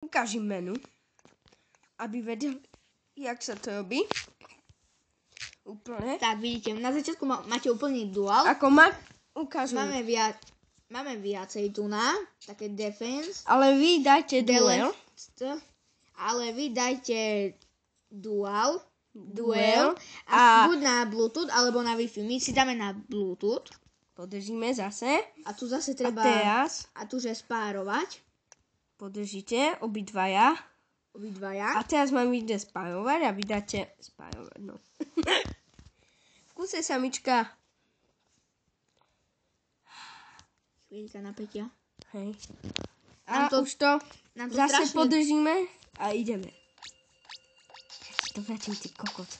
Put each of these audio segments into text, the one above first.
ukážem menu, aby vedel, jak sa to robí. Úplne. Tak vidíte, na začiatku máte úplný dual. Ako ma ukážu. Máme viacej tu na, také defense. Ale vy dajte duel. Ale vy dajte dual. A buď na Bluetooth, alebo na Wi-Fi. My si dáme na Bluetooth. podržíme zase. A tu zase treba... A tu že spárovať. Podržíte obidvaja. A teraz mám ide spárovať a vy dáte spárovať, no. V kuse samička. Chvíľka napätia. Hej. A už to zase podržíme a ideme. Ja si to vrátim, ty kokot.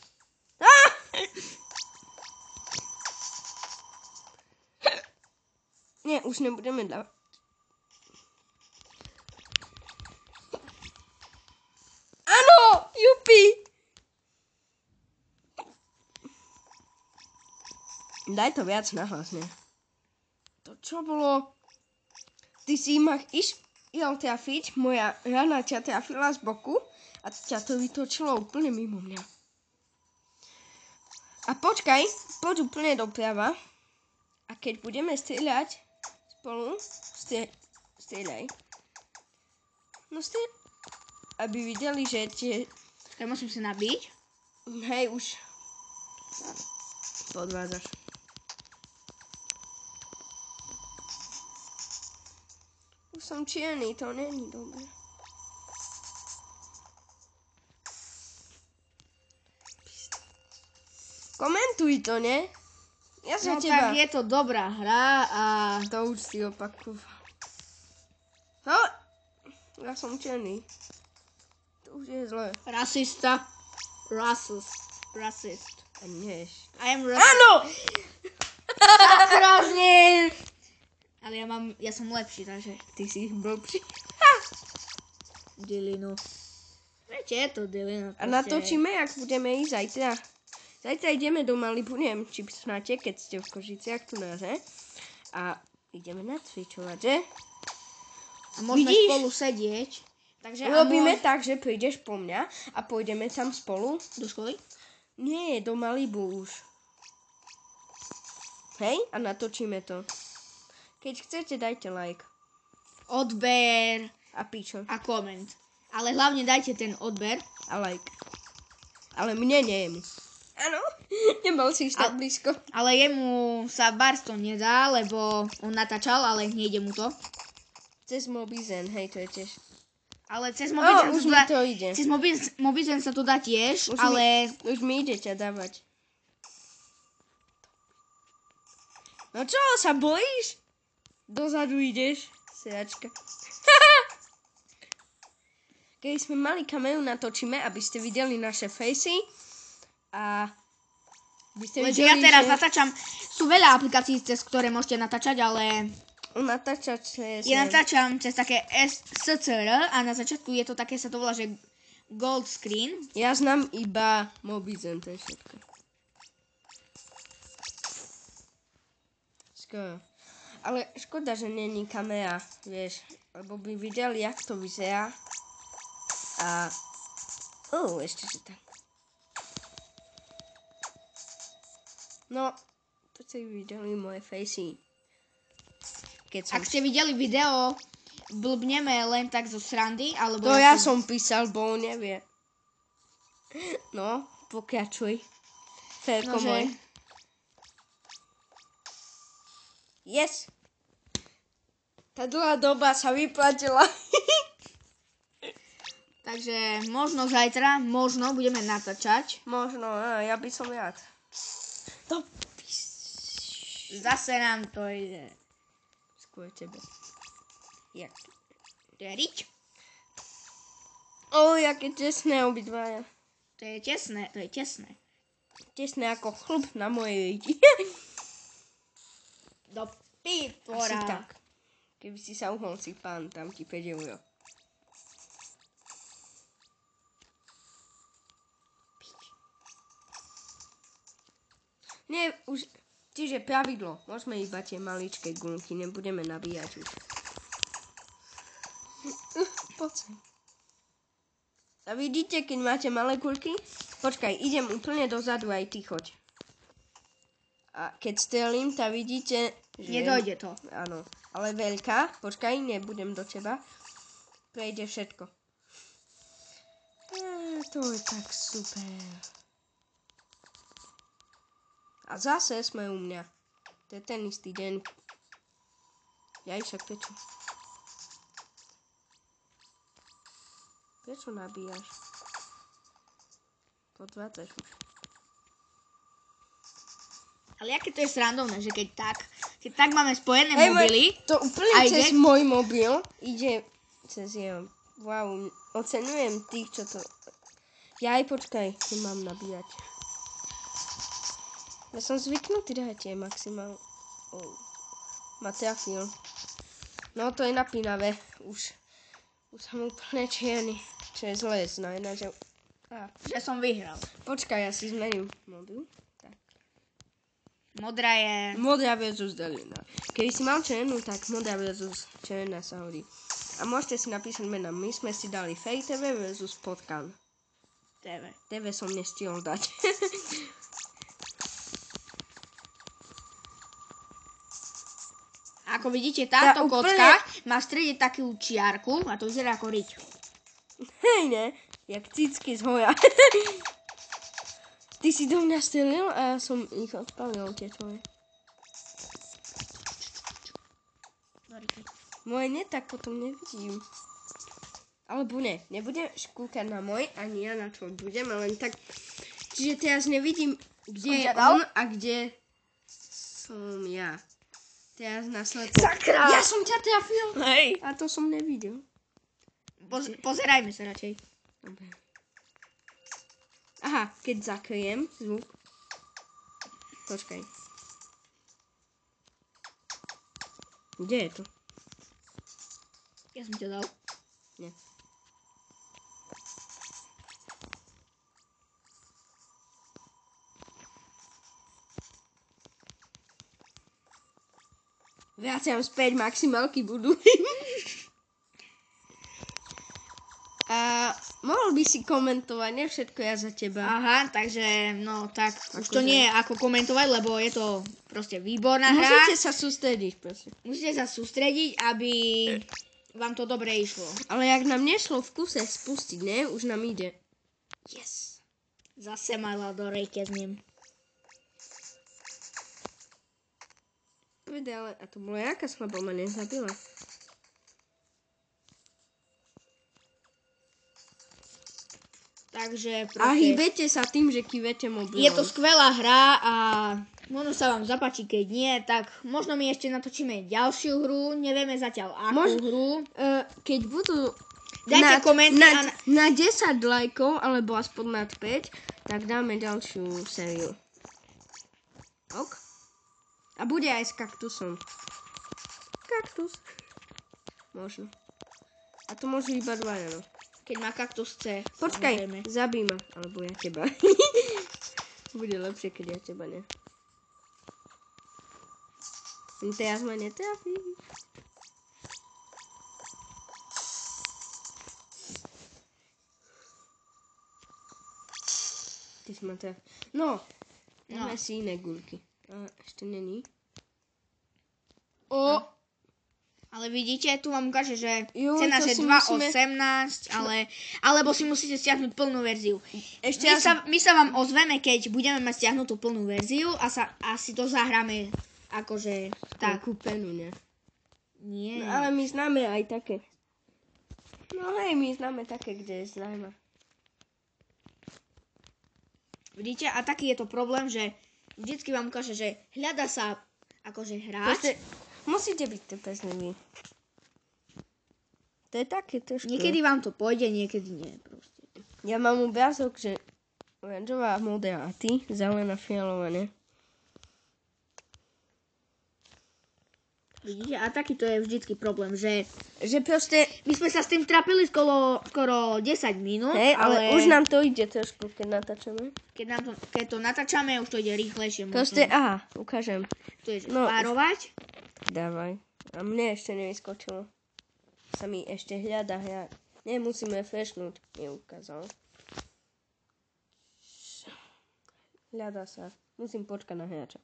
Nie, už nebudeme dávať. Áno, jupi! Daj to viac nahlasne. To čo bolo? Ty si ma išiel trafiť, moja rana ťa trafila z boku a ťa to vytočilo úplne mimo mňa. A počkaj, poď úplne doprava a keď budeme strieľať spolu, strieľaj. No aby videli, že tie... Tak musím sa nabiť. Hej, už podvádzaš. Už som čierny, to není dobré. Komentuj to, ne? Ja sa No teba... tak je to dobrá hra a... To už si opakoval. No, ja som čierny. To už je zlé. Rasista. Racist. A nie ešte. I am racist. Áno! Strašne! Ale ja som lepší, takže... Ty si blbší. Dilino. Viete, je to Dilino. A natočíme, jak budeme ísť zajtra. Zajtra ideme do Malibu, neviem, či snáte, keď ste v Košiciach tu nás, he? A ideme nacvičovať, že? A môžeme spolu sedieť. Takže urobíme tak, že prídeš po mňa a pôjdeme tam spolu. Do školy? Nie, do Malibu už. Hej? A natočíme to. Keď chcete, dajte like. Odber. A píčo. A koment. Ale hlavne dajte ten odber. A like. Ale mne nie je mi. Áno, nebol si tak blízko. Ale jemu sa Barsto nedá, lebo on natáčal, ale nejde mu to. Cez Mobizen, hej, to je tiež. Ale cez Mobizen už mi to ide. Cez Mobizen sa to dá tiež, ale... Už mi ide ťa dávať. No čo, sa bojíš? Dozadu ideš, sedačka. Keď sme mali kameru, natočíme, aby ste videli naše facey. A by ste videli, ja teraz natáčam. Sú veľa aplikácií, cez ktoré môžete natáčať, ale... Ja natáčam cez také SCR a na začiatku je to také, sa to volá, že gold screen. Ja znám iba Mobizen, to je všetko. Skoro. Ale škoda, že není kamera, vieš, lebo by videli, jak to vyzerá. A... ešte si tak. No, to ste videli moje facey. Ak ste videli video, blbneme len tak zo srandy, alebo... To ja som písal, bo on nevie. No, pokračuj. Férko môj. Yes. Tá dlhá doba sa vyplatila. Takže možno zajtra, budeme natáčať. Možno, ja by som rád. Zase nám to ide. Skôr tebe. Jak? To je rič. Jaké tesné obidvaja. To je tesné. Tesné ako chlub na mojej riti. Do pípora. Asi tak. Keby si sa uhol si pán, tam ti 5 €. Nie, už... Čiže pravidlo. Môžeme iba tie maličké gulky, nebudeme nabíjať už. Poď sem. A vidíte, keď máte malé guľky? Počkaj, idem úplne dozadu, aj ty choď. A keď strelím, tak vidíte, že... Nedojde to. Áno, ale veľká. Počkaj, nebudem do teba. Prejde všetko. To je tak super. A zase sme u mňa. To je ten istý deň. Jaj, však prečo? Prečo nabíjaš? Podvádzaš už. Ale aké to je srandovné, že keď tak máme spojené mobily. To úplne cez môj mobil ide cez jeho. Wow, oceňujem tých, čo to... Jaj, počkaj, nemám nabíjať. Ja som zvyknutý dať maximál. Ma trafil. No to je napínavé. Už som úplne čierny. Čo je zlé znamená, že... Že som vyhral. Počkaj, ja si zmením mobil. Tak. Modrá je... Modrá versus zelená. Keby si mal červenú, tak modrá versus červená sa hodí. A môžete si napísať mena. My sme si dali Fej TV versus Potkan. TV som nestihol dať. Ako vidíte, táto kocka má v strede takú čiarku a to vyzerá ako riť. Hej, ne? Jak cicky z hoja. Ty si do mňa strelil a ja som ich odpalil, tie tvoje. Moje nie, tak potom nevidím. Alebo ne, nebudeš kúkať na môj, ani ja na tvoj budem, len tak... Čiže teraz nevidím, kde je on a kde som ja. Teraz nasleduje. Sakra! Ja som ťa trafil. Hej. A to som nevidel. Pozerajme sa radšej. Dobre. Aha, keď zakryjem zvuk. Počkaj. Kde je to? Ja som ťa dal. Nie. Vraciam späť, maximálky budú. A mohol by si komentovať, ne všetko ja za teba. Aha, takže no tak už to nie je ako komentovať, lebo je to proste výborná hra. Musíte sa sústrediť, prosím. Musíte sa sústrediť, aby vám to dobre išlo. Ale jak nám nešlo v kuse spustiť, ne? Už nám ide. Yes. Zase mala do rejke s ním. Ale a to bolo jaká slabá, ma nezabila. Takže proste... A hýbete sa tým, že kývete mobilom. Je to skvelá hra a možno sa vám zapáči, keď nie, tak možno my ešte natočíme ďalšiu hru, nevieme zatiaľ akú hru. Keď budú dajte komenty na 10 lajkov, alebo aspoň nad 5, tak dáme ďalšiu sériu. Ok? A bude aj s kaktusom. Kaktus. Možno. A to môžu iba dvaja, no. Keď má kaktus C. Počkaj, zabij ma. Alebo ja teba. Bude lepšie, keď ja teba ne. Teraz ma netrafí. Ty si ma trafí. No. Dáme si iné guľky. A ešte není. Ale vidíte, tu vám ukáže, že cena je 2,18, alebo si musíte stiahnuť plnú verziu. My sa vám ozveme, keď budeme mať stiahnutú plnú verziu a si to zahráme akože tak. Kúpenú, ne? Nie. No, ale my známe aj také. No hej, my známe také, kde je známa. Vidíte? A taký je to problém, že vždycky vám ukáže, že hľada sa akože hráč. Musíte byť trpezliví. To je také trošku. Niekedy vám to pôjde, niekedy nie. Proste. Ja mám obrázok, že oranžová, modrá a ty, zelená, fialová, ne? Vidíte? A taký to je vždycky problém, že proste... My sme sa s tým trápili skoro 10 minút, hej, ale už nám to ide trošku, keď natáčame. Keď to natáčame, už to ide rýchlejšie. Proste, aha, ukážem. To je párovať. Dávaj. A mne ešte nevyskočilo. Sa mi ešte hľada. Nemusíme flashnúť, neukázal. Hľadá sa. Musím počkať na hráča.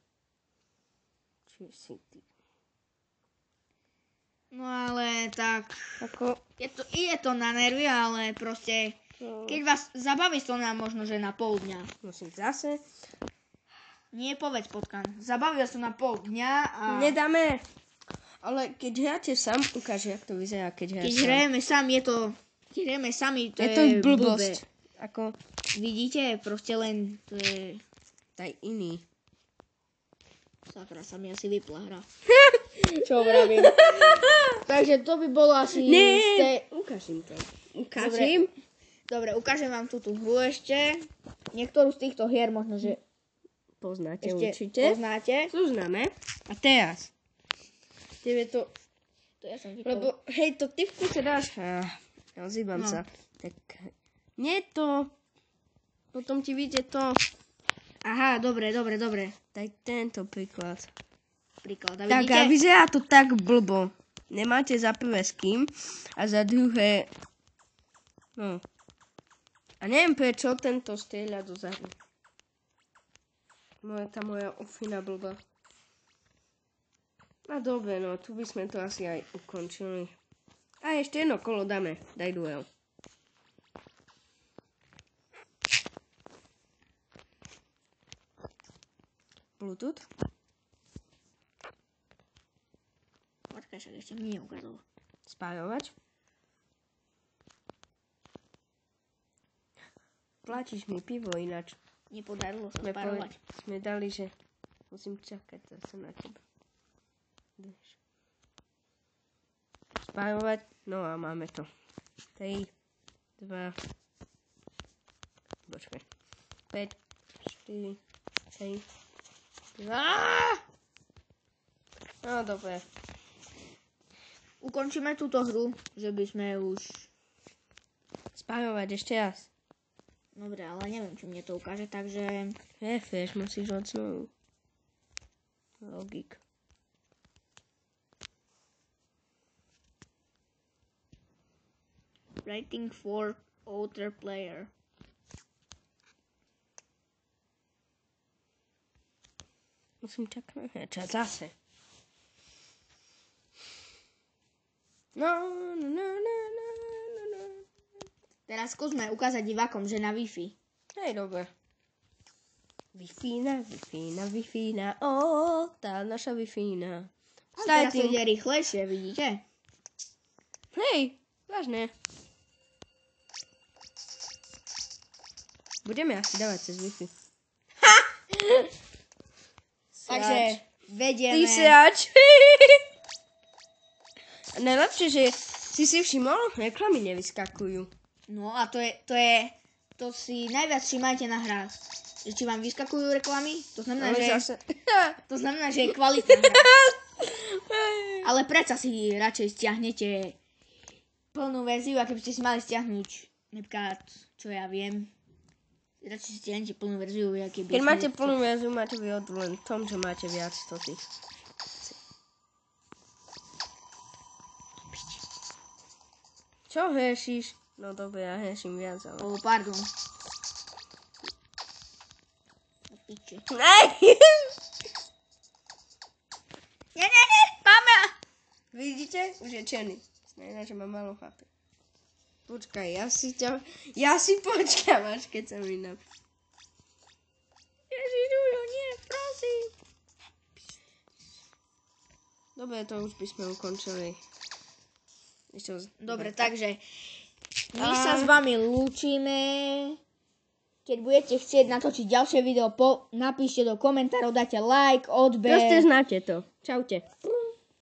Či si ty. No ale tak... Ako... Je to na nervy, ale proste... Keď vás zabaví to na možno, že na pol dňa. Musím zase... Nie, povedz, Potkan. Zabaví vás to na pol dňa a... Nedáme. Ale keď hráte sám, ukáže, jak to vyzerá, keď hráte sám. Keď hrajeme sami, to je to blbosť. Ako... Vidíte, proste len to je... Taj iný. Sakra, sa mi asi vypla hra. Čo vravím? Takže to by bolo asi... Ukážim to. Ukážim? Dobre, ukážem vám túto hru ešte. Niektorú z týchto hier možno, že... Poznáte ešte určite. Poznáte. Poznáme. A teraz. Tebe to... Ja som vypol. Lebo, hej, to ty v kúse dáš... Ozývam sa. Tak... Nie to... Potom ti vyjde to... Aha, dobre. Tak tento príklad. A tak vidíte? a vyzerá to tak blbo. Nemáte za prvé s kým a za druhé... No. A neviem prečo tento strieľa dozadu. Tá moja ofina blba. No dobre, no tu by sme to asi aj ukončili. A ešte jedno kolo dáme. Daj duel. Bluetooth. Počkaj, však ešte mi neukázalo. Spájovač. Platíš mi pivo ináč. Nepodarilo sa spárovať. Sme dali, že musím čakať zase na teba. Spájovať. No a máme to. 3, 2, počkaj. 5, 4, 3, 2. No dobre. Ukončíme túto hru, že by sme už... Spájovať ešte raz. Dobre, ale neviem, či mne to ukáže, takže... Refresh, musíš od znovu. Logik. Rating for other player. Musím čakať na hráča zase. No. Teraz skúsme ukázať divákom, že na Wi-Fi. Hej, dobre. Wi-Fi, tá naša Wi-Fi. A teraz to ide rýchlejšie, vidíte? Hej, vážne. Budeme asi dávať cez Wi-Fi. Takže vedieme... Ty srač. Najlepšie, že si všimol, reklamy nevyskakujú. No a to si najviac všimajte na hrách. Či vám vyskakujú reklamy, to znamená, že je kvalitná hra. Ale predsa si radšej stiahnete plnú verziu, a keby ste si mali stiahnuť, napríklad, čo ja viem, radšej si stiahnete plnú verziu, keď máte plnú verziu, máte výhodu len v tom, že máte viac tých. Čo hešíš? No dobre, ja heším viac, ale... Pardon. Piči. Nie, máme! Vidíte? Už je černý. Znamená, že má malo HP. Počkaj, ja si počkám, až keď sa mi napíš. Ježiš, Jujo, nie, prosím. Dobre, to už by sme ukončili. Dobre, takže my sa s vami lúčime. Keď budete chcieť natočiť ďalšie video, napíšte do komentárov, dajte like, odber. Proste znáte to. Čaute.